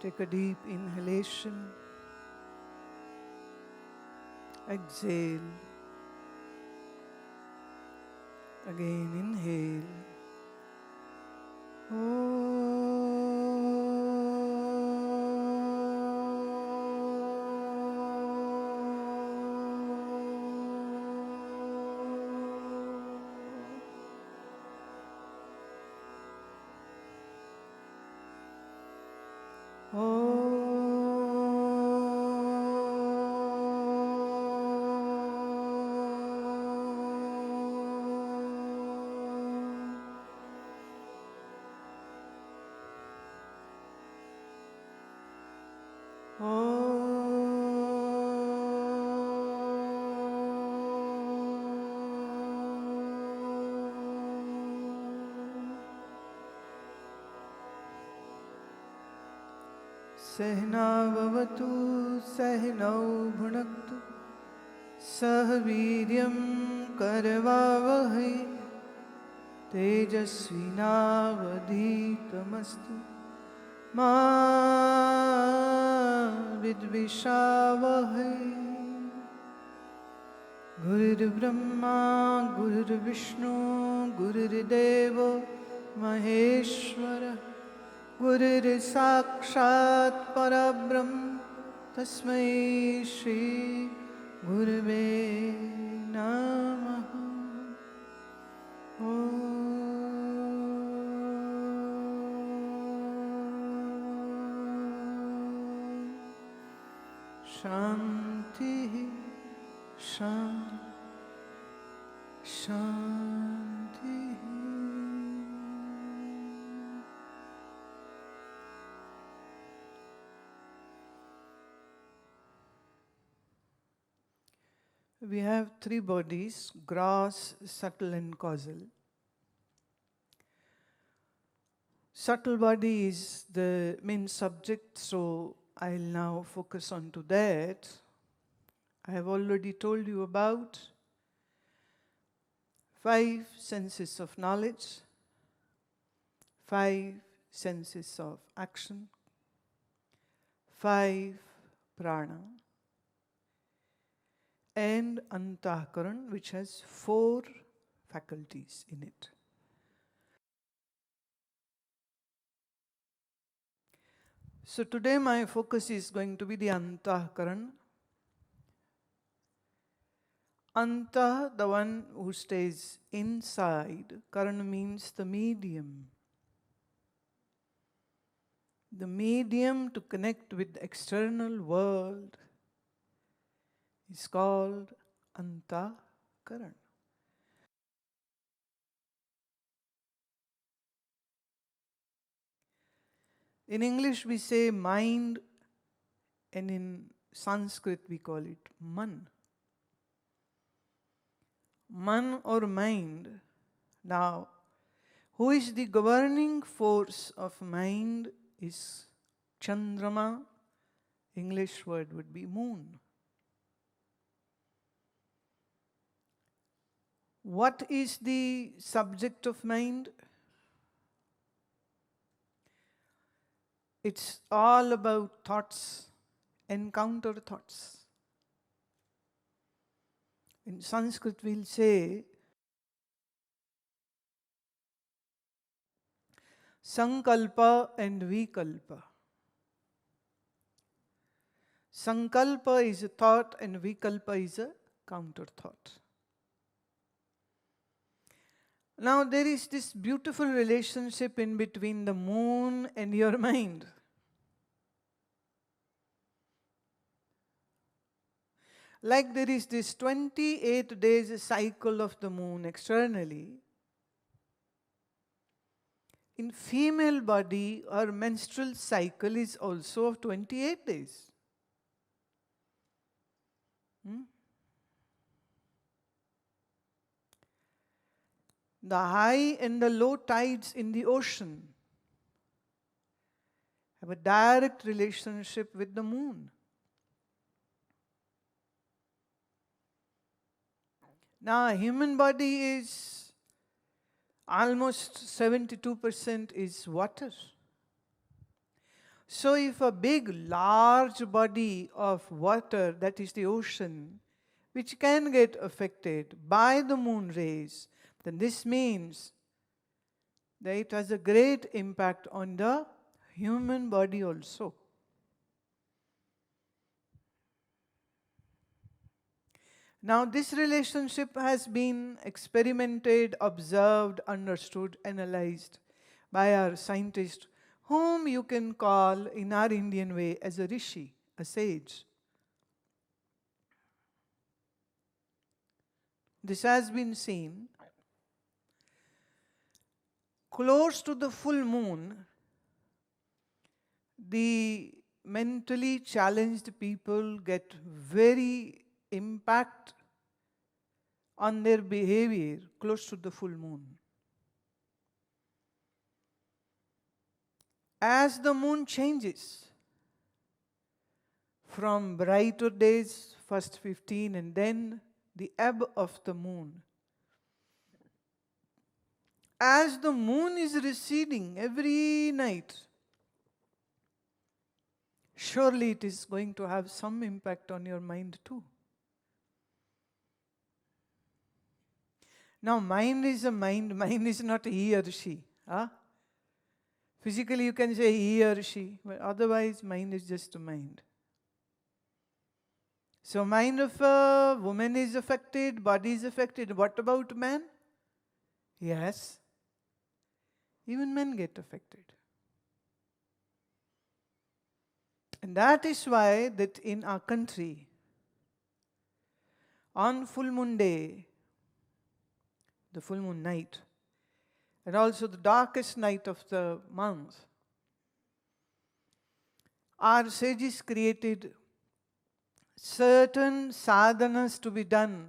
Take a deep inhalation. Exhale. Again inhale. सहनाववतु सहनौ भुनक्तु सह वीर्यं करवावहै तेजस्विनावधीतमस्तु मा विद्विषावहै। गुरुर्ब्रह्मा गुरुर्विष्णु गुरुर्देवो महेश्वरः गुरुर्साक्षात् परब्रह्म तस्मै श्री गुरुवे नमः। शांति शांति। We have three bodies: gross, subtle and causal. Subtle body is the main subject, so I'll now focus on to that. I have already told you about 5 senses of knowledge, 5 senses of action, 5 prana, and antahkaran, which has 4 faculties in it. So today my focus is going to be the antahkaran. Anta, the one who stays inside. Karan means the medium. The medium to connect with the external world is called antahkaran. In English we say mind, and in Sanskrit we call it man. Man or mind. Now, who is the governing force of mind is Chandrama. English word would be moon. What is the subject of mind? It's all about thoughts and counter thoughts. In Sanskrit we'll say Sankalpa and Vikalpa. Sankalpa is a thought and Vikalpa is a counter thought. Now there is this beautiful relationship in between the moon and your mind. Like there is this 28 days cycle of the moon externally. In female body, her menstrual cycle is also of 28 days. The high and the low tides in the ocean have a direct relationship with the moon. Now, a human body is almost 72% is water. So if a big, large body of water, that is the ocean, which can get affected by the moon rays, then this means that it has a great impact on the human body also. Now, this relationship has been experimented, observed, understood, analyzed by our scientists, whom you can call in our Indian way as a Rishi, a sage. This has been seen. Close to the full moon, the mentally challenged people get very impact on their behavior close to the full moon. As the moon changes from brighter days, first 15, and then the ebb of the moon, as the moon is receding every night, surely it is going to have some impact on your mind too. Now, mind is a mind is not he or she. Huh? Physically, you can say he or she, but otherwise, mind is just a mind. So, mind of a woman is affected, body is affected. What about man? Yes, even men get affected. And that is why that in our country, on full moon day, the full moon night, and also the darkest night of the month, our sages created certain sadhanas to be done.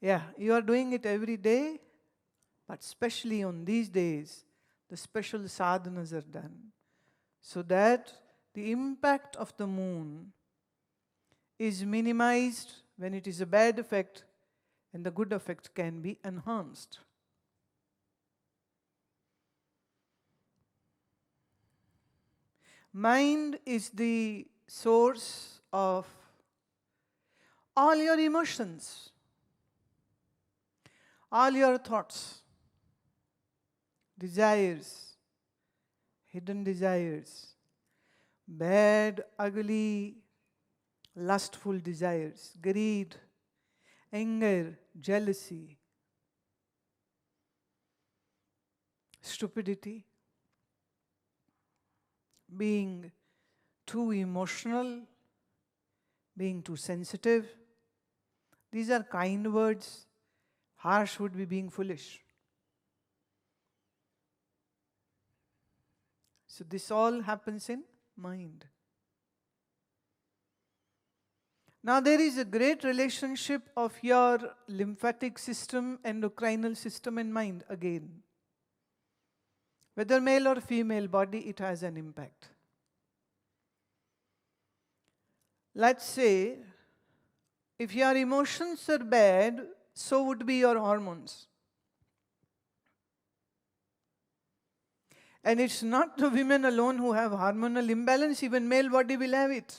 Yeah, you are doing it every day, but especially on these days, the special sadhanas are done, so that the impact of the moon is minimized when it is a bad effect, and the good effect can be enhanced. Mind is the source of all your emotions, all your thoughts, desires, hidden desires, bad, ugly, lustful desires, greed, anger, jealousy, stupidity, being too emotional, being too sensitive. These are kind words. Harsh would be being foolish. So this all happens in mind. Now there is a great relationship of your lymphatic system, endocrinal system and mind again. Whether male or female body, it has an impact. Let's say, if your emotions are bad, so would be your hormones. And it's not the women alone who have hormonal imbalance, even male body will have it.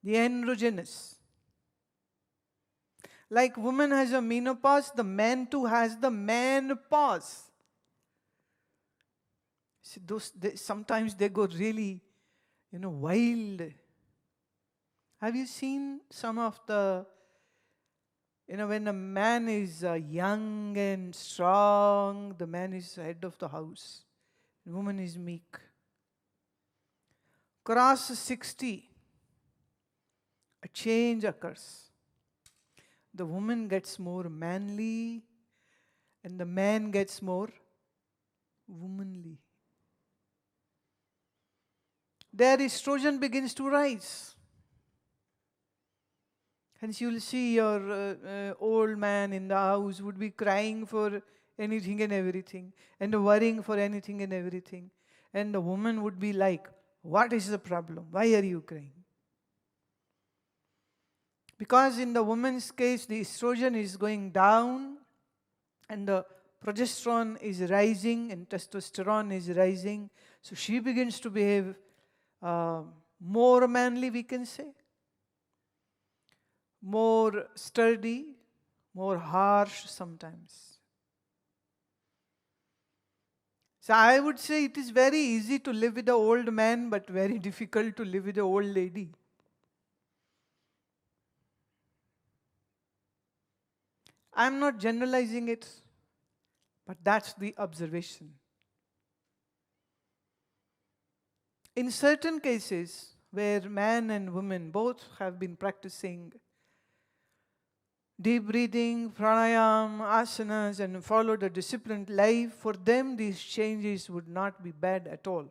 The androgynous. Like woman has a menopause, the man too has the menopause. See, sometimes they go really, wild. Have you seen some of the, when a man is young and strong, the man is head of the house, the woman is meek. Cross 60, a change occurs. The woman gets more manly and the man gets more womanly. Their estrogen begins to rise. Hence you will see your old man in the house would be crying for anything and everything, and worrying for anything and everything. And the woman would be like, what is the problem? Why are you crying? Because in the woman's case, the estrogen is going down and the progesterone is rising and testosterone is rising. So she begins to behave more manly, we can say, more sturdy, more harsh sometimes. So I would say it is very easy to live with an old man, but very difficult to live with an old lady. I'm not generalizing it, but that's the observation. In certain cases where man and woman both have been practicing deep breathing, pranayam, asanas, and followed a disciplined life, for them these changes would not be bad at all.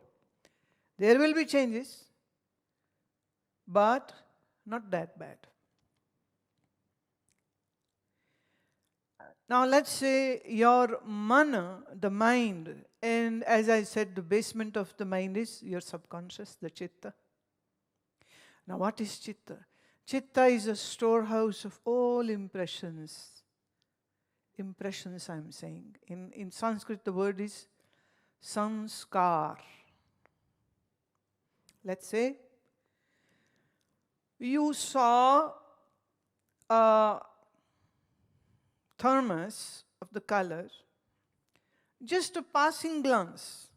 There will be changes, but not that bad. Now let's say your mana, the mind, and as I said, the basement of the mind is your subconscious, the chitta. Now what is chitta? Chitta is a storehouse of all impressions. Impressions, I'm saying. In Sanskrit, the word is sanskar. Let's say you saw a thermos of the color, just a passing glance.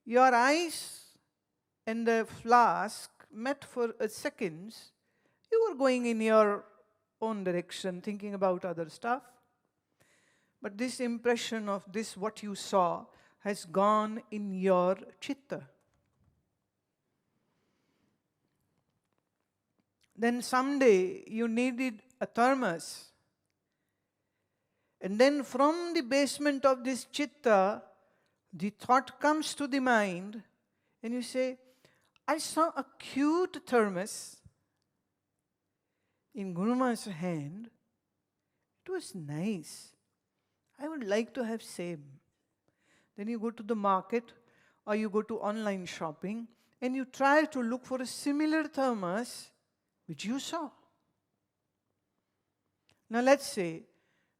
Your eyes and the flask met for a second. You were going in your own direction, thinking about other stuff. But this impression of this, what you saw, has gone in your chitta. Then someday you needed a thermos. And then from the basement of this chitta, the thought comes to the mind, and you say, I saw a cute thermos in Gurumaa's hand. It was nice. I would like to have same. Then you go to the market or you go to online shopping and you try to look for a similar thermos which you saw. Now let's say,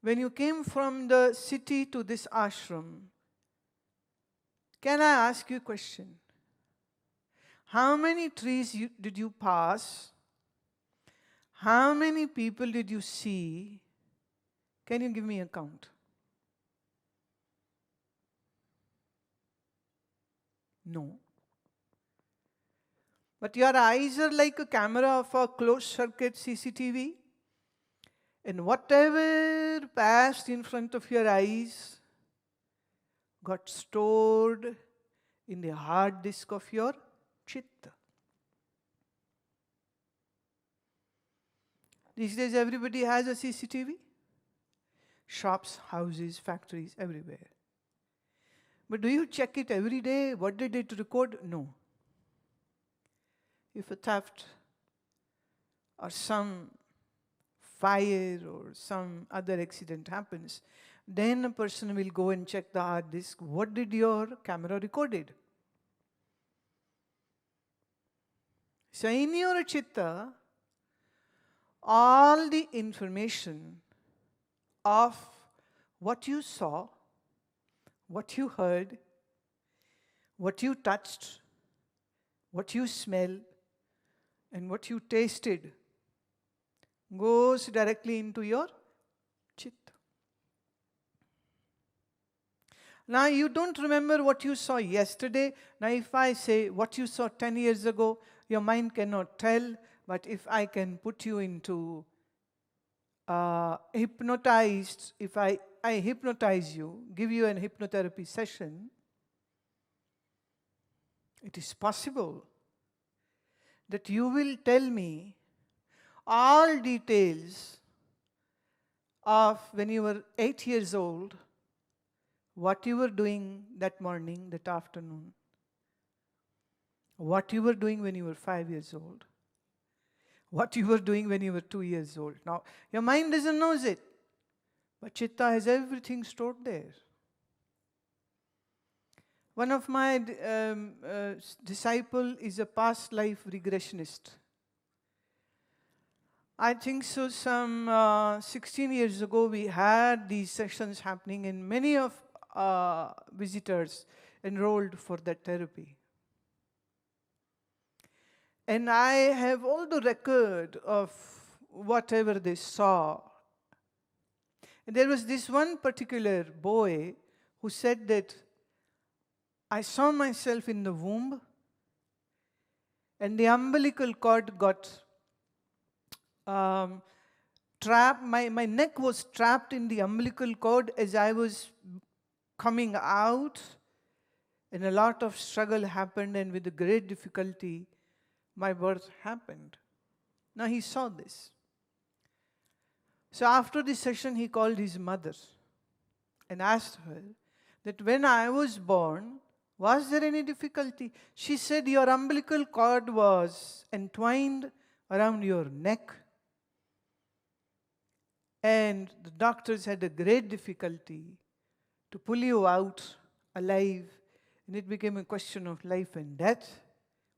when you came from the city to this ashram, can I ask you a question? How many trees did you pass? How many people did you see? Can you give me a count? No. But your eyes are like a camera of a closed circuit CCTV. And whatever passed in front of your eyes got stored in the hard disk of your chitta. These days everybody has a CCTV. Shops, houses, factories, everywhere. But do you check it every day? What did it record? No. If a theft or some fire or some other accident happens, then a person will go and check the hard disk. What did your camera recorded? So in your chitta, all the information of what you saw, what you heard, what you touched, what you smelled, and what you tasted goes directly into your chitta. Now you don't remember what you saw yesterday. Now if I say what you saw 10 years ago, your mind cannot tell. But if I can put you into hypnotized, if I hypnotize you, give you an hypnotherapy session, it is possible that you will tell me all details of when you were 8 years old, what you were doing that morning, that afternoon, what you were doing when you were 5 years old, what you were doing when you were 2 years old. Now, your mind doesn't know it, but chitta has everything stored there. One of my disciple is a past life regressionist. I think so. Some 16 years ago, we had these sessions happening, and many of visitors enrolled for that therapy. And I have all the record of whatever they saw. And there was this one particular boy who said that I saw myself in the womb, and the umbilical cord got trapped. My neck was trapped in the umbilical cord as I was coming out, and a lot of struggle happened, and with great difficulty, my birth happened. Now he saw this. So after the session, he called his mother and asked her that when I was born, was there any difficulty? She said, your umbilical cord was entwined around your neck, and the doctors had a great difficulty to pull you out alive, and it became a question of life and death,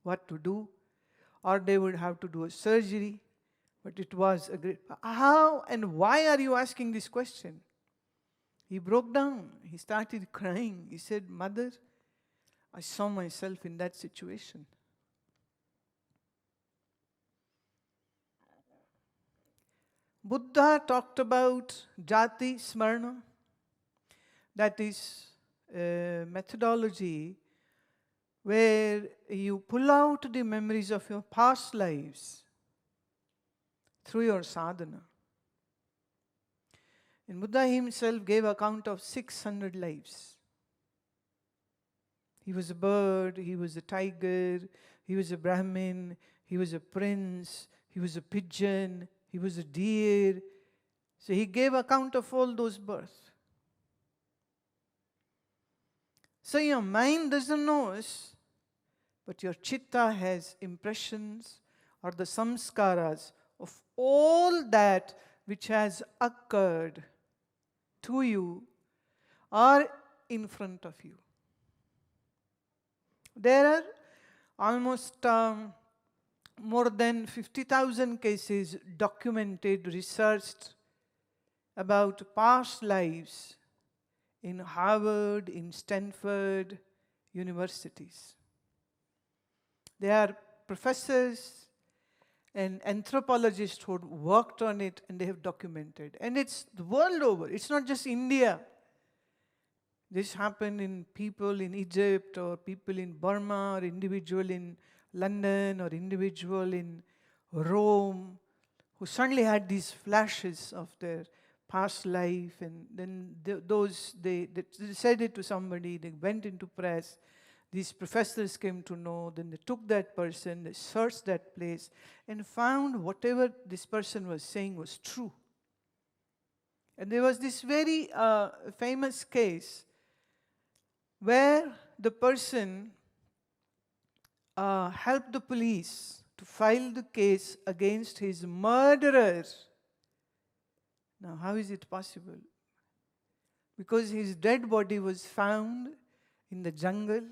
what to do, or they would have to do a surgery. But it was a great... How and why are you asking this question? He broke down. He started crying. He said, Mother, I saw myself in that situation. Buddha talked about jati smarna. That is a methodology where you pull out the memories of your past lives through your sadhana. And Buddha himself gave account of 600 lives. He was a bird, he was a tiger, he was a Brahmin, he was a prince, he was a pigeon, he was a deer. So he gave account of all those births. So your mind doesn't know us, but your chitta has impressions or the samskaras of all that which has occurred to you or in front of you. There are almost more than 50,000 cases documented, researched about past lives in Harvard, in Stanford universities. There are professors and anthropologists who worked on it, and they have documented. And it's the world over. It's not just India. This happened in people in Egypt, or people in Burma, or individual in London, or individual in Rome, who suddenly had these flashes of their past life, and then they said it to somebody, they went into press, these professors came to know, then they took that person, they searched that place, and found whatever this person was saying was true. And there was this very famous case where the person helped the police to file the case against his murderer. Now, how is it possible? Because his dead body was found in the jungle,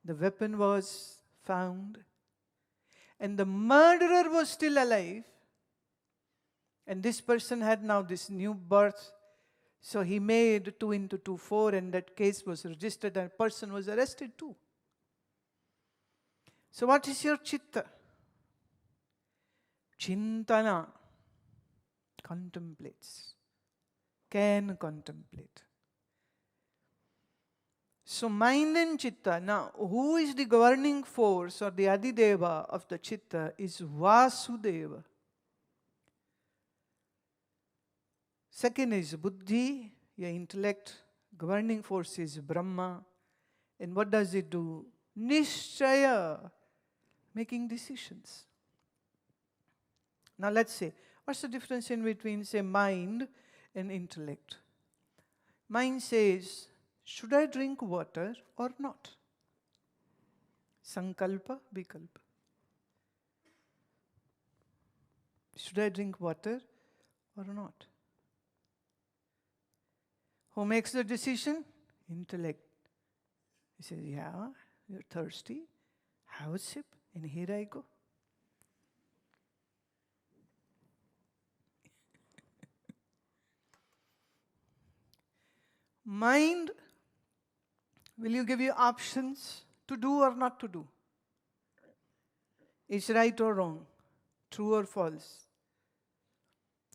the weapon was found, and the murderer was still alive, and this person had now this new birth. So he made 2 into 2, 4, and that case was registered, and a person was arrested too. So what is your chitta? Chintana contemplates, can contemplate. So mind and chitta. Now, who is the governing force or the Adideva of the chitta is Vasudeva. Second is buddhi, your intellect. Governing force is Brahma. And what does it do? Nishchaya, making decisions. Now let's say, what's the difference in between, say, mind and intellect? Mind says, should I drink water or not? Sankalpa, vikalpa. Should I drink water or not? Who makes the decision? Intellect. He says, yeah, you're thirsty. Have a sip, and here I go. Mind will you give you options to do or not to do. Is right or wrong, true or false.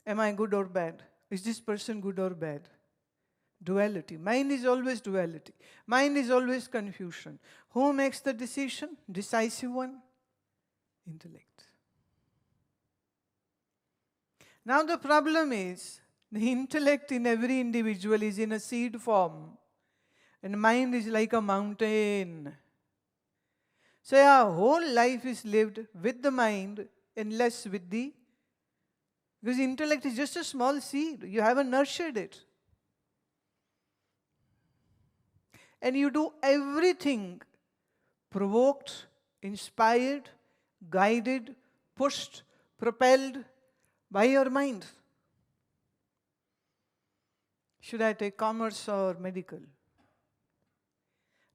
Am I good or bad? Is this person good or bad? Duality. Mind is always duality. Mind is always confusion. Who makes the decision? Decisive one? Intellect. Now the problem is, the intellect in every individual is in a seed form. And mind is like a mountain. So our whole life is lived with the mind and less with the... Because intellect is just a small seed. You haven't nurtured it. And you do everything provoked, inspired, guided, pushed, propelled by your mind. Should I take commerce or medical?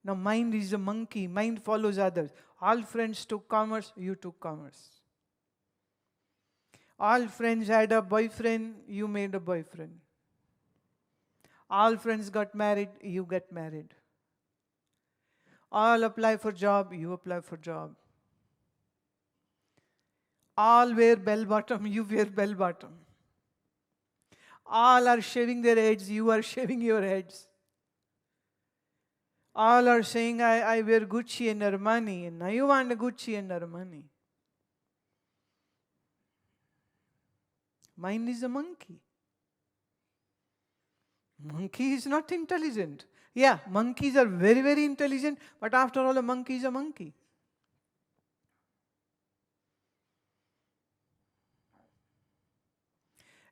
Now mind is a monkey. Mind follows others. All friends took commerce, you took commerce. All friends had a boyfriend, you made a boyfriend. All friends got married, you get married. All apply for job, you apply for job. All wear bell bottom, you wear bell bottom. All are shaving their heads, you are shaving your heads. All are saying, I wear Gucci and Armani, and now you want a Gucci and Armani. Mind is a monkey. Monkey is not intelligent. Yeah, monkeys are very, very intelligent, but after all, a monkey is a monkey.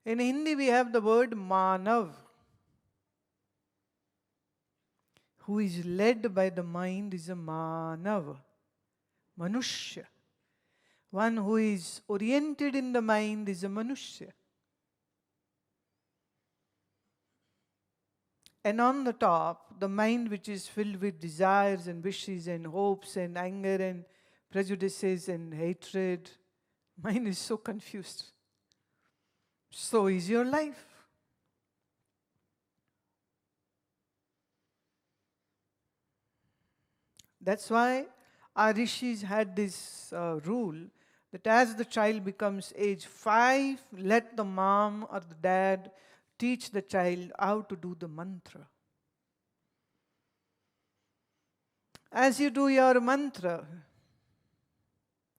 In Hindi, we have the word Manav. Who is led by the mind is a Manav, Manushya. One who is oriented in the mind is a Manushya. And on the top, the mind which is filled with desires and wishes and hopes and anger and prejudices and hatred, mind is so confused. So is your life. That's why our rishis had this rule that as the child becomes age 5, let the mom or the dad teach the child how to do the mantra. As you do your mantra,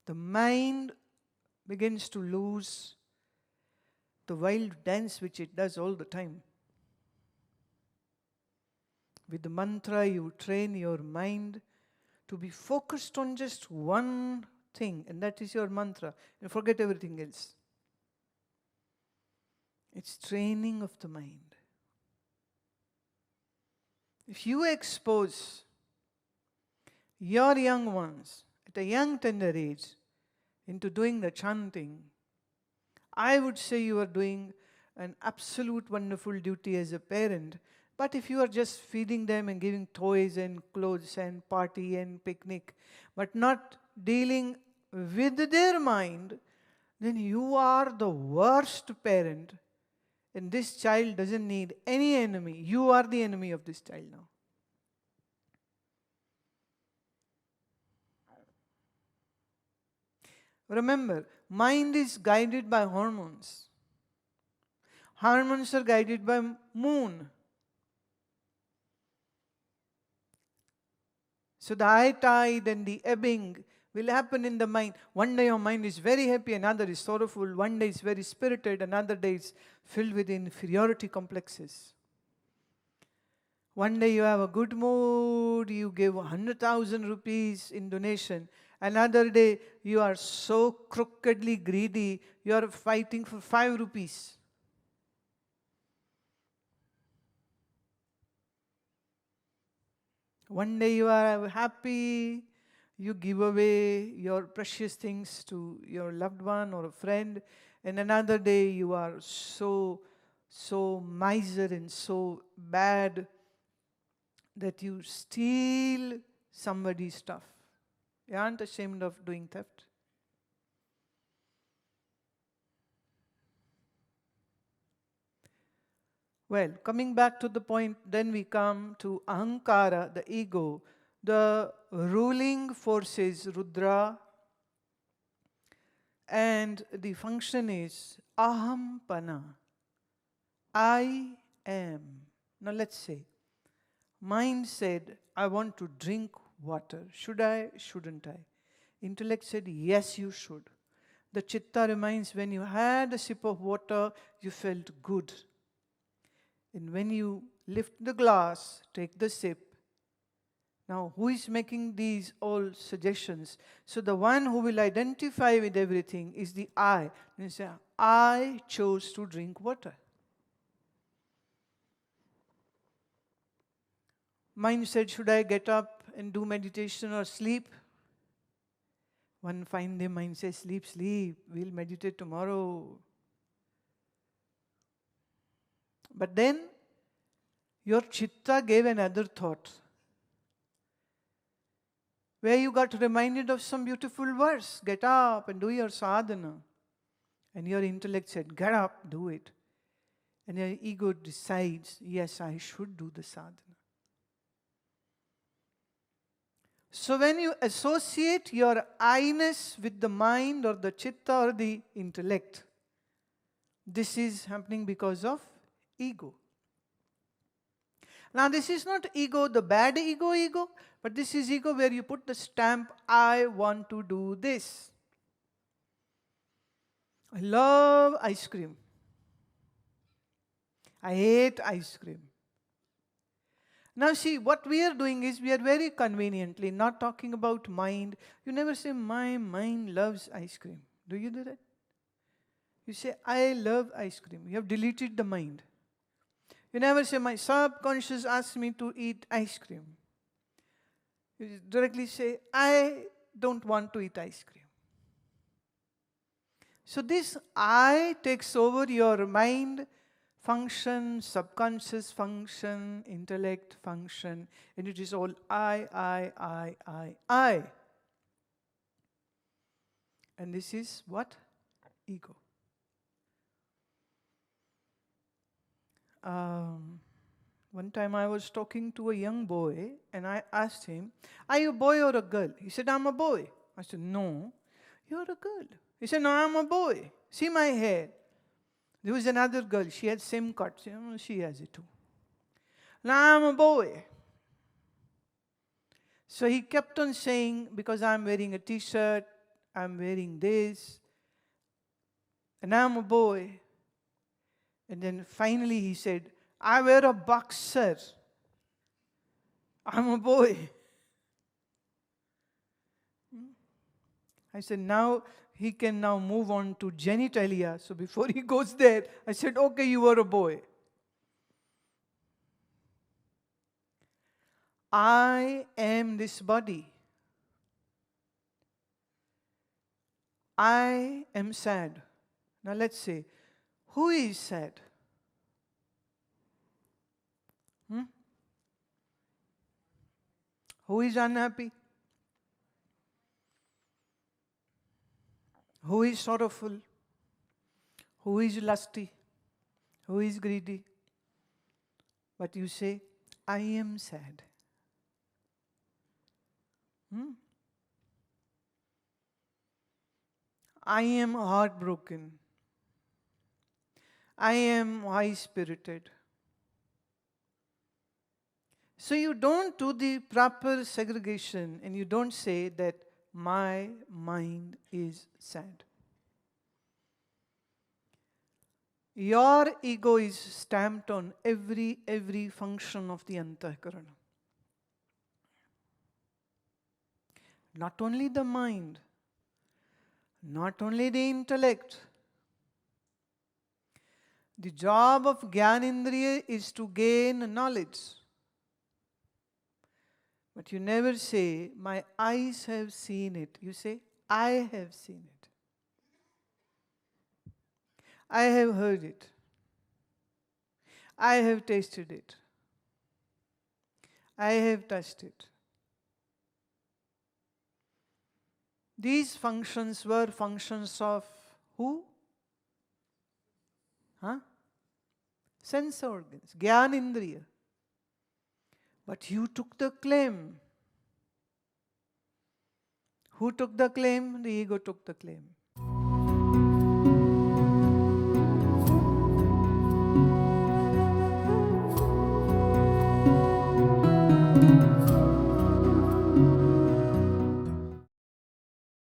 the mind begins to lose the wild dance which it does all the time. With the mantra, you train your mind to be focused on just one thing, and that is your mantra, and forget everything else. It's training of the mind. If you expose your young ones at a young tender age into doing the chanting, I would say you are doing an absolute wonderful duty as a parent. But if you are just feeding them and giving toys and clothes and party and picnic, but not dealing with their mind, then you are the worst parent. And this child doesn't need any enemy. You are the enemy of this child now. Remember, mind is guided by hormones. Hormones are guided by moon. So the high tide and the ebbing will happen in the mind. One day your mind is very happy, another is sorrowful. One day is very spirited, another day is filled with inferiority complexes. One day you have a good mood, you give 100,000 rupees in donation. Another day you are so crookedly greedy, you are fighting for 5 rupees. One day you are happy, you give away your precious things to your loved one or a friend, and another day you are so miser and so bad that you steal somebody's stuff. You aren't ashamed of doing theft. Well, coming back to the point, then we come to ahankara, the ego. The ruling force is Rudra, and the function is ahampana. I am. Now let's say, mind said, I want to drink water. Should I? Shouldn't I? Intellect said, yes, you should. The chitta reminds, when you had a sip of water, you felt good. And when you lift the glass, take the sip. Now, who is making these all suggestions? So the one who will identify with everything is the I. And you say, I chose to drink water. Mind said, should I get up and do meditation or sleep? One fine day, mind says, sleep, sleep. We'll meditate tomorrow. But then, your chitta gave another thought, where you got reminded of some beautiful verse. Get up and do your sadhana. And your intellect said, get up, do it. And your ego decides, yes, I should do the sadhana. So when you associate your I-ness with the mind or the chitta or the intellect, this is happening because of ego. Now this is not ego, the bad ego, but this is ego where you put the stamp, I want to do this. I love ice cream. I hate ice cream. Now see, what we are doing is, we are very conveniently not talking about mind. You never say, my mind loves ice cream. Do you do that? You say, I love ice cream. You have deleted the mind. You never say, my subconscious asks me to eat ice cream. You directly say, I don't want to eat ice cream. So this I takes over your mind function, subconscious function, intellect function, and it is all I. And this is what? Ego. One time I was talking to a young boy and I asked him, are you a boy or a girl? He said, I'm a boy. I said, no, you're a girl. He said, no, I'm a boy. See my hair. There was another girl, she had same cut. She has it too. Now I'm a boy. So he kept on saying, because I'm wearing a t-shirt, I'm wearing this, and I'm a boy. And then finally he said, I wear a boxer. I'm a boy. I said, now he can now move on to genitalia. So before he goes there, I said, okay, you are a boy. I am this body. I am sad. Now let's say, who is sad? Who is unhappy? Who is sorrowful? Who is lusty? Who is greedy? But you say, I am sad. I am heartbroken. I am high-spirited. So you don't do the proper segregation and you don't say that my mind is sad. Your ego is stamped on every function of the antakarana. Not only the mind, not only the intellect. The job of Gyanendriya is to gain knowledge. But you never say, my eyes have seen it. You say, I have seen it. I have heard it. I have tasted it. I have touched it. These functions were functions of who? sense organs, Gyanindriya. But you took the claim. Who took the claim? The ego took the claim.